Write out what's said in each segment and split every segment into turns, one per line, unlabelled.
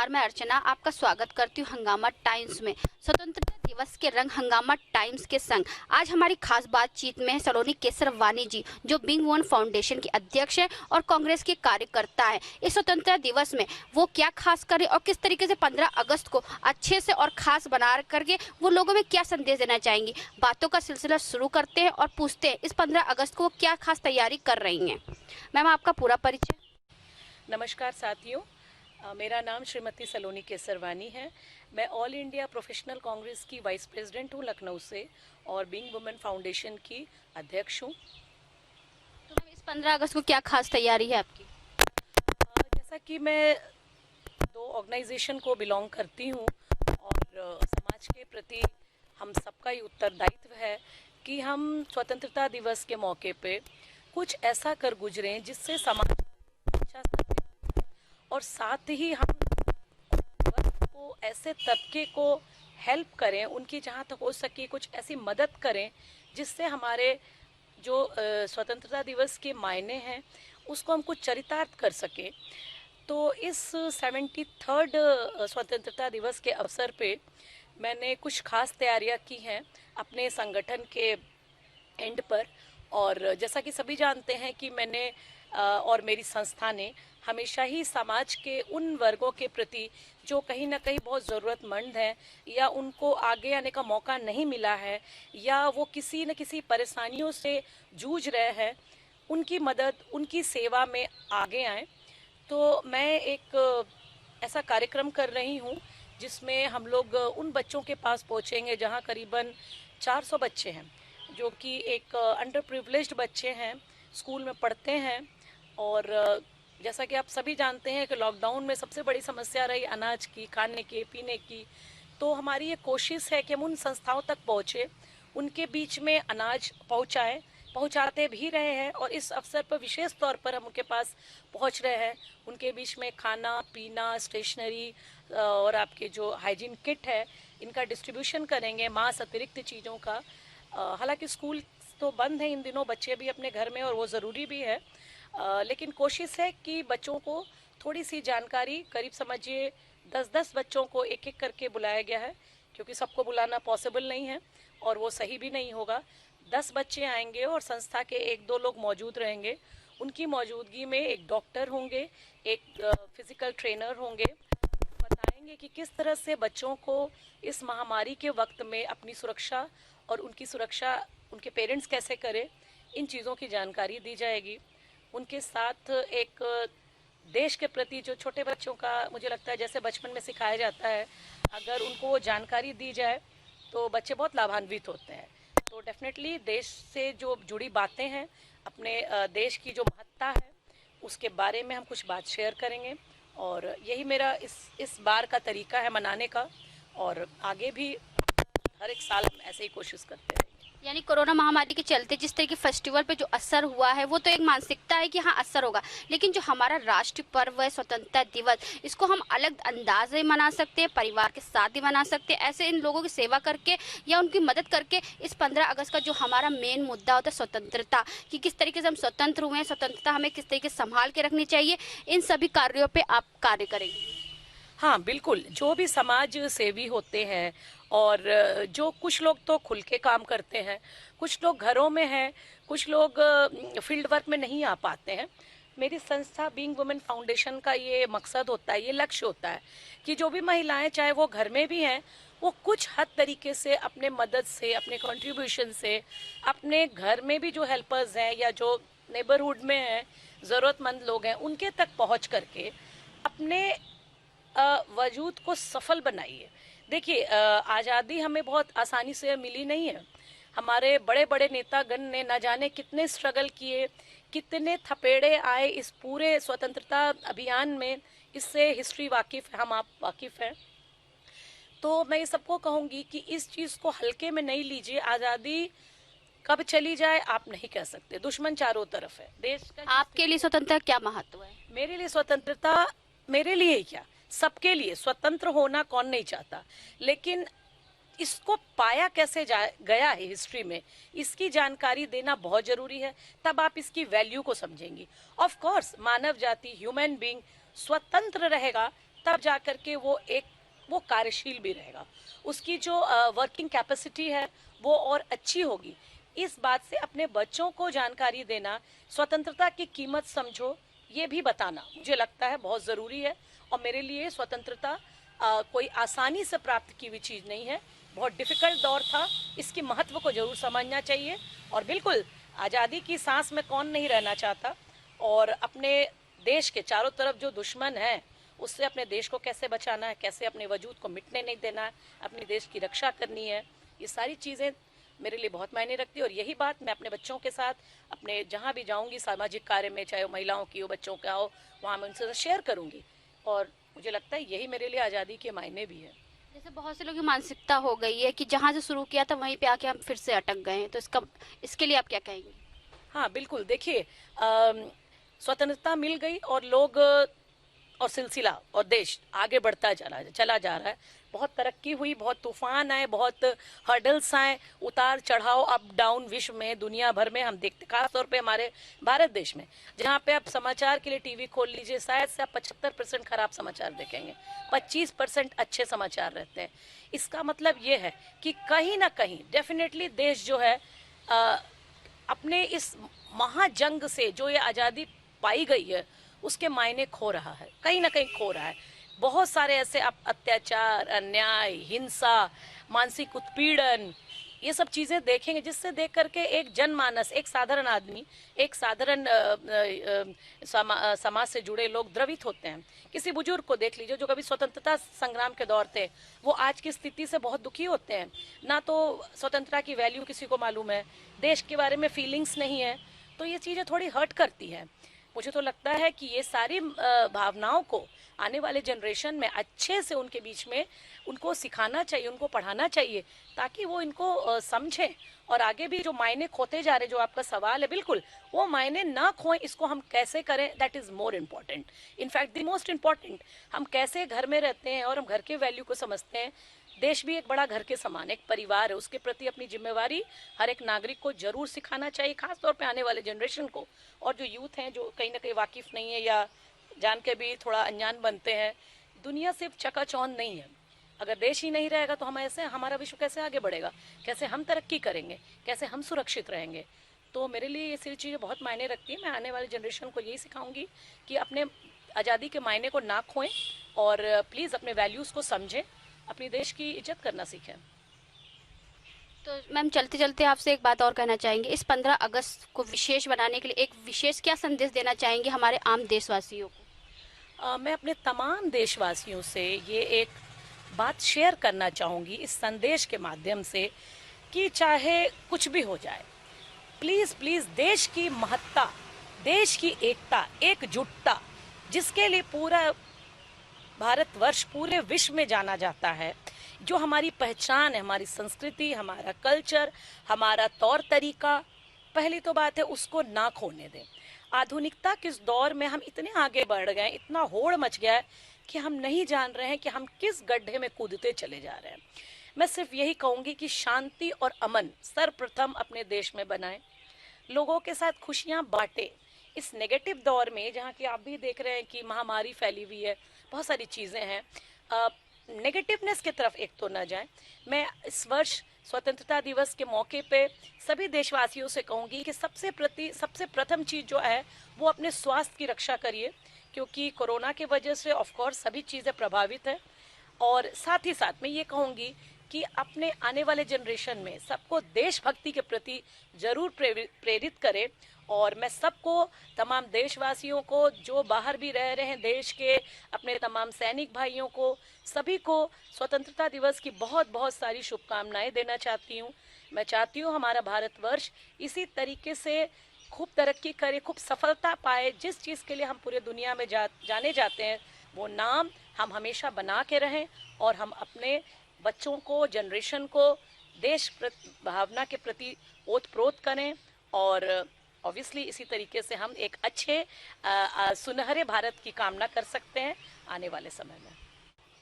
नमस्कार, मैं अर्चना आपका स्वागत करती हूँ हंगामा टाइम्स में। स्वतंत्रता दिवस के रंग हंगामा टाइम्स के संग आज हमारी खास बातचीत में है सलोनी केसरवानी जी, जो बिंग वुमन फाउंडेशन के अध्यक्ष हैं और कांग्रेस के कार्यकर्ता हैं। इस स्वतंत्रता दिवस में वो क्या खास करें और किस तरीके से 15 अगस्त को अच्छे से और खास बना करके वो लोगों में क्या संदेश देना चाहेंगी। बातों का सिलसिला शुरू करते हैं और पूछते हैं इस 15 अगस्त को वो क्या खास तैयारी कर रही हैं। मैम, आपका पूरा परिचय।
नमस्कार साथियों, मेरा नाम श्रीमती सलोनी केसरवानी है। मैं ऑल इंडिया प्रोफेशनल कांग्रेस की वाइस प्रेसिडेंट हूँ लखनऊ से और बिंग वुमन फाउंडेशन की अध्यक्ष हूँ।
तो मैम, इस 15 अगस्त को क्या खास तैयारी है आपकी?
जैसा कि मैं 2 ऑर्गेनाइजेशन को बिलोंग करती हूँ और समाज के प्रति हम सबका ही उत्तरदायित्व है कि हम स्वतंत्रता दिवस के मौके पे कुछ ऐसा कर गुजरें जिससे समाज अच्छा और साथ ही हम को ऐसे तबके को हेल्प करें, उनकी जहाँ तक हो सके कुछ ऐसी मदद करें जिससे हमारे जो स्वतंत्रता दिवस के मायने हैं उसको हम कुछ चरितार्थ कर सकें। तो इस 73rd स्वतंत्रता दिवस के अवसर पे मैंने कुछ खास तैयारियां की हैं अपने संगठन के एंड पर। और जैसा कि सभी जानते हैं कि मैंने और मेरी संस्था ने हमेशा ही समाज के उन वर्गों के प्रति जो कहीं ना कहीं बहुत ज़रूरतमंद हैं या उनको आगे आने का मौका नहीं मिला है या वो किसी न किसी परेशानियों से जूझ रहे हैं, उनकी मदद, उनकी सेवा में आगे आएँ। तो मैं एक ऐसा कार्यक्रम कर रही हूँ जिसमें हम लोग उन बच्चों के पास पहुँचेंगे जहाँ करीबन 400 बच्चे हैं जो कि एक अंडर प्रिविलेज्ड बच्चे हैं, स्कूल में पढ़ते हैं। और जैसा कि आप सभी जानते हैं कि लॉकडाउन में सबसे बड़ी समस्या रही अनाज की, खाने की, पीने की। तो हमारी ये कोशिश है कि हम उन संस्थाओं तक पहुँचे, उनके बीच में अनाज पहुँचाते भी रहे हैं और इस अवसर पर विशेष तौर पर हम उनके पास पहुँच रहे हैं। उनके बीच में खाना पीना, स्टेशनरी और आपके जो हाइजीन किट है इनका डिस्ट्रीब्यूशन करेंगे, मास्क अतिरिक्त चीज़ों का। हालांकि स्कूल तो बंद है इन दिनों, बच्चे भी अपने घर में और वो ज़रूरी भी है, लेकिन कोशिश है कि बच्चों को थोड़ी सी जानकारी, करीब समझिए 10-10 बच्चों को एक एक करके बुलाया गया है क्योंकि सबको बुलाना पॉसिबल नहीं है और वो सही भी नहीं होगा। 10 बच्चे आएंगे और संस्था के 1-2 लोग मौजूद रहेंगे। उनकी मौजूदगी में एक डॉक्टर होंगे, एक फिज़िकल ट्रेनर होंगे, बताएंगे कि किस तरह से बच्चों को इस महामारी के वक्त में अपनी सुरक्षा और उनकी सुरक्षा उनके पेरेंट्स कैसे करें, इन चीज़ों की जानकारी दी जाएगी। उनके साथ एक देश के प्रति जो छोटे बच्चों का, मुझे लगता है जैसे बचपन में सिखाया जाता है, अगर उनको वो जानकारी दी जाए तो बच्चे बहुत लाभान्वित होते हैं। तो डेफिनेटली देश से जो जुड़ी बातें हैं, अपने देश की जो महत्ता है उसके बारे में हम कुछ बात शेयर करेंगे और यही मेरा इस बार का तरीका है मनाने का और आगे भी हर एक साल हम ऐसे ही कोशिश करते हैं।
यानी कोरोना महामारी के चलते जिस तरह के फेस्टिवल पे जो असर हुआ है वो तो एक मानसिकता है कि हाँ असर होगा, लेकिन जो हमारा राष्ट्रीय पर्व है स्वतंत्रता दिवस, इसको हम अलग अंदाज में मना सकते हैं, परिवार के साथ भी मना सकते हैं, ऐसे इन लोगों की सेवा करके या उनकी मदद करके। इस 15 अगस्त का जो हमारा मेन मुद्दा होता है स्वतंत्रता, कि किस तरीके से हम स्वतंत्र हुए हैं, स्वतंत्रता हमें किस तरीके से संभाल के रखनी चाहिए, इन सभी कार्यों पर आप कार्य करेंगे।
हाँ बिल्कुल, जो भी समाज सेवी होते हैं और जो कुछ लोग तो खुल के काम करते हैं, कुछ लोग घरों में हैं, कुछ लोग फील्ड वर्क में नहीं आ पाते हैं। मेरी संस्था बिंग वुमेन फाउंडेशन का ये मकसद होता है, ये लक्ष्य होता है कि जो भी महिलाएं, चाहे वो घर में भी हैं, वो कुछ हद तरीके से अपने मदद से, अपने कंट्रीब्यूशन से, अपने घर में भी जो हेल्पर्स हैं या जो नेबरहुड में हैं, ज़रूरतमंद लोग हैं, उनके तक पहुँच करके अपने वजूद को सफल बनाइए। देखिए, आज़ादी हमें बहुत आसानी से मिली नहीं है। हमारे बड़े बड़े नेतागण ने न जाने कितने स्ट्रगल किए, कितने थपेड़े आए इस पूरे स्वतंत्रता अभियान में। इससे हिस्ट्री वाकिफ़ है, हम आप वाकिफ़ हैं। तो मैं ये सबको कहूँगी कि इस चीज़ को हल्के में नहीं लीजिए। आज़ादी कब चली जाए आप नहीं कह सकते, दुश्मन चारों तरफ है देश का।
आपके लिए स्वतंत्रता क्या महत्व है?
मेरे लिए स्वतंत्रता, मेरे लिए ही क्या, सबके लिए स्वतंत्र होना कौन नहीं चाहता, लेकिन इसको पाया कैसे गया है हिस्ट्री में, इसकी जानकारी देना बहुत जरूरी है। तब आप इसकी वैल्यू को समझेंगी। ऑफ कोर्स मानव जाति, ह्यूमन बीइंग स्वतंत्र रहेगा तब जा कर के वो कार्यशील भी रहेगा, उसकी जो वर्किंग कैपेसिटी है वो और अच्छी होगी। इस बात से अपने बच्चों को जानकारी देना, स्वतंत्रता की कीमत समझो, ये भी बताना मुझे लगता है बहुत ज़रूरी है। और मेरे लिए स्वतंत्रता कोई आसानी से प्राप्त की हुई चीज़ नहीं है, बहुत डिफ़िकल्ट दौर था, इसकी महत्व को ज़रूर समझना चाहिए। और बिल्कुल आज़ादी की सांस में कौन नहीं रहना चाहता, और अपने देश के चारों तरफ जो दुश्मन है उससे अपने देश को कैसे बचाना है, कैसे अपने वजूद को मिटने नहीं देना है, अपने देश की रक्षा करनी है, ये सारी चीज़ें मेरे लिए बहुत मायने रखती है। और यही बात मैं अपने बच्चों के साथ अपने जहाँ भी जाऊँगी सामाजिक कार्य में, चाहे वो महिलाओं की हो, बच्चों का हो, वहाँ मैं उनसे शेयर करूँगी। और मुझे लगता है यही मेरे लिए आज़ादी के मायने भी है।
जैसे बहुत से लोगों की मानसिकता हो गई है कि जहाँ से शुरू किया था वहीं पे आके हम फिर से अटक गए हैं, तो इसके लिए आप क्या कहेंगे?
हाँ बिल्कुल, देखिए स्वतंत्रता मिल गई और लोग और सिलसिला और देश आगे बढ़ता चला जा रहा है। बहुत तरक्की हुई, बहुत तूफान आए, बहुत हर्डल्स आए, उतार चढ़ाव, अप डाउन विश्व में, दुनिया भर में हम देखते, खास तौर पे हमारे भारत देश में, जहाँ पे आप समाचार के लिए टीवी खोल लीजिए, शायद से आप 75% खराब समाचार देखेंगे, 25% अच्छे समाचार रहते हैं। इसका मतलब ये है कि कहीं ना कहीं डेफिनेटली देश जो है अपने इस महाजंग से जो ये आज़ादी पाई गई है उसके मायने खो रहा है, कहीं ना कहीं खो रहा है। बहुत सारे ऐसे अत्याचार, अन्याय, हिंसा, मानसिक उत्पीड़न, ये सब चीज़ें देखेंगे जिससे देख करके एक जनमानस, एक साधारण आदमी, एक साधारण समाज से जुड़े लोग द्रवित होते हैं। किसी बुजुर्ग को देख लीजिए जो कभी स्वतंत्रता संग्राम के दौर थे, वो आज की स्थिति से बहुत दुखी होते हैं। ना तो स्वतंत्रता की वैल्यू किसी को मालूम है, देश के बारे में फीलिंग्स नहीं है, तो ये चीज़ें थोड़ी हर्ट करती है। मुझे तो लगता है कि ये सारी भावनाओं को आने वाले जनरेशन में अच्छे से उनके बीच में उनको सिखाना चाहिए, उनको पढ़ाना चाहिए, ताकि वो इनको समझें और आगे भी जो मायने खोते जा रहे, जो आपका सवाल है, बिल्कुल वो मायने ना खोएं। इसको हम कैसे करें, that is more important, in fact the most important. हम कैसे घर में रहते हैं और हम घर के वैल्यू को समझते हैं। देश भी एक बड़ा घर के समान एक परिवार है, उसके प्रति अपनी जिम्मेवारी हर एक नागरिक को जरूर सिखाना चाहिए, खासतौर पे आने वाले जनरेशन को। और जो यूथ हैं जो कहीं ना कहीं वाकिफ नहीं है या जान के भी थोड़ा अनजान बनते हैं, दुनिया सिर्फ चकाचौंध नहीं है। अगर देश ही नहीं रहेगा तो हम ऐसे, हमारा विश्व कैसे आगे बढ़ेगा, कैसे हम तरक्की करेंगे, कैसे हम सुरक्षित रहेंगे। तो मेरे लिए ये सारी चीज़ें बहुत मायने रखती है। मैं आने वाले जनरेशन को यही सिखाऊंगी कि अपने आज़ादी के मायने को ना खोएं और प्लीज़ अपने वैल्यूज़ को समझें, अपनी देश की इज्जत करना सीखें।
तो मैम चलते चलते आपसे एक बात और कहना चाहेंगे, इस 15 अगस्त को विशेष बनाने के लिए एक विशेष क्या संदेश देना चाहेंगे हमारे आम देशवासियों को?
मैं अपने तमाम देशवासियों से ये एक बात शेयर करना चाहूँगी इस संदेश के माध्यम से कि चाहे कुछ भी हो जाए, प्लीज़ प्लीज़ देश की महत्ता, देश की एकता, एकजुटता, जिसके लिए पूरा भारतवर्ष पूरे विश्व में जाना जाता है, जो हमारी पहचान है, हमारी संस्कृति, हमारा कल्चर, हमारा तौर तरीका, पहली तो बात है उसको ना खोने दें। आधुनिकता के इस दौर में हम इतने आगे बढ़ गए, इतना होड़ मच गया है कि हम नहीं जान रहे हैं कि हम किस गड्ढे में कूदते चले जा रहे हैं। मैं सिर्फ यही कहूँगी कि शांति और अमन सर्वप्रथम अपने देश में बनाएं, लोगों के साथ खुशियाँ बांटें। इस नेगेटिव दौर में जहाँ की आप भी देख रहे हैं कि महामारी फैली हुई है, बहुत सारी चीज़ें हैं, नेगेटिवनेस की तरफ एक तो ना जाए। मैं इस वर्ष स्वतंत्रता दिवस के मौके पे सभी देशवासियों से कहूँगी कि सबसे प्रथम चीज़ जो है वो अपने स्वास्थ्य की रक्षा करिए, क्योंकि कोरोना की वजह से ऑफ कोर्स सभी चीज़ें प्रभावित हैं। और साथ ही साथ मैं ये कहूँगी कि अपने आने वाले जनरेशन में सबको देशभक्ति के प्रति ज़रूर प्रेरित करें। और मैं सबको, तमाम देशवासियों को जो बाहर भी रह रहे हैं देश के, अपने तमाम सैनिक भाइयों को, सभी को स्वतंत्रता दिवस की बहुत बहुत सारी शुभकामनाएं देना चाहती हूँ। मैं चाहती हूँ हमारा भारतवर्ष इसी तरीके से खूब तरक्की करे, खूब सफलता पाए। जिस चीज़ के लिए हम पूरे दुनिया में जाने जाते हैं वो नाम हम हमेशा बना के रहें, और हम अपने बच्चों को, जनरेशन को देश भावना के प्रति ओतप्रोत करें। और ऑब्वियसली इसी तरीके से हम एक अच्छे सुनहरे भारत की कामना कर सकते हैं आने वाले समय में।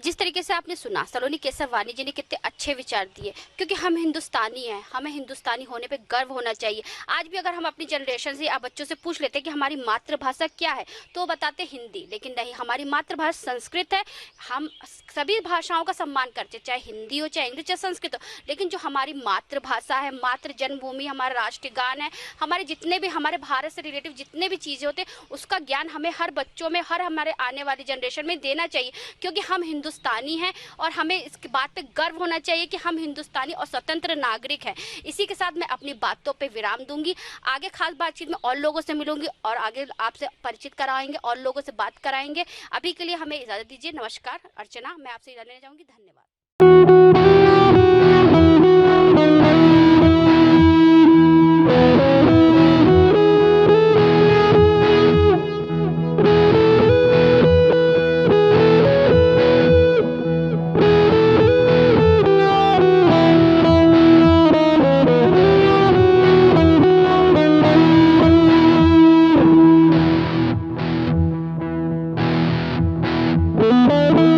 जिस तरीके से आपने सुना सलोनी केसरवानी जी ने कितने अच्छे विचार दिए, क्योंकि हम हिंदुस्तानी हैं, हमें हिंदुस्तानी होने पे गर्व होना चाहिए। आज भी अगर हम अपनी जनरेशन से या बच्चों से पूछ लेते कि हमारी मातृभाषा क्या है तो वो बताते हिंदी, लेकिन नहीं, हमारी मातृभाषा संस्कृत है। हम सभी भाषाओं का सम्मान करते, चाहे हिंदी हो, चाहे इंग्लिश, चाहे संस्कृत हो, लेकिन जो हमारी मातृभाषा है, मातृ जन्मभूमि, हमारा राष्ट्रीय गान है, हमारे जितने भी हमारे भारत से रिलेटिव जितने भी चीज़ें होते हैं उसका ज्ञान हमें हर बच्चों में, हर हमारे आने वाली जनरेशन में देना चाहिए, क्योंकि हम हिंदुस्तानी हैं और हमें इस बात पे गर्व होना चाहिए कि हम हिंदुस्तानी और स्वतंत्र नागरिक हैं। इसी के साथ मैं अपनी बातों पे विराम दूंगी। आगे खास बातचीत में और लोगों से मिलूंगी और आगे आपसे परिचित कराएंगे और लोगों से बात कराएंगे। अभी के लिए हमें इजाज़त दीजिए। नमस्कार। अर्चना, मैं आपसे इजाज़त लेना चाहूँगी। धन्यवाद।
Thank you.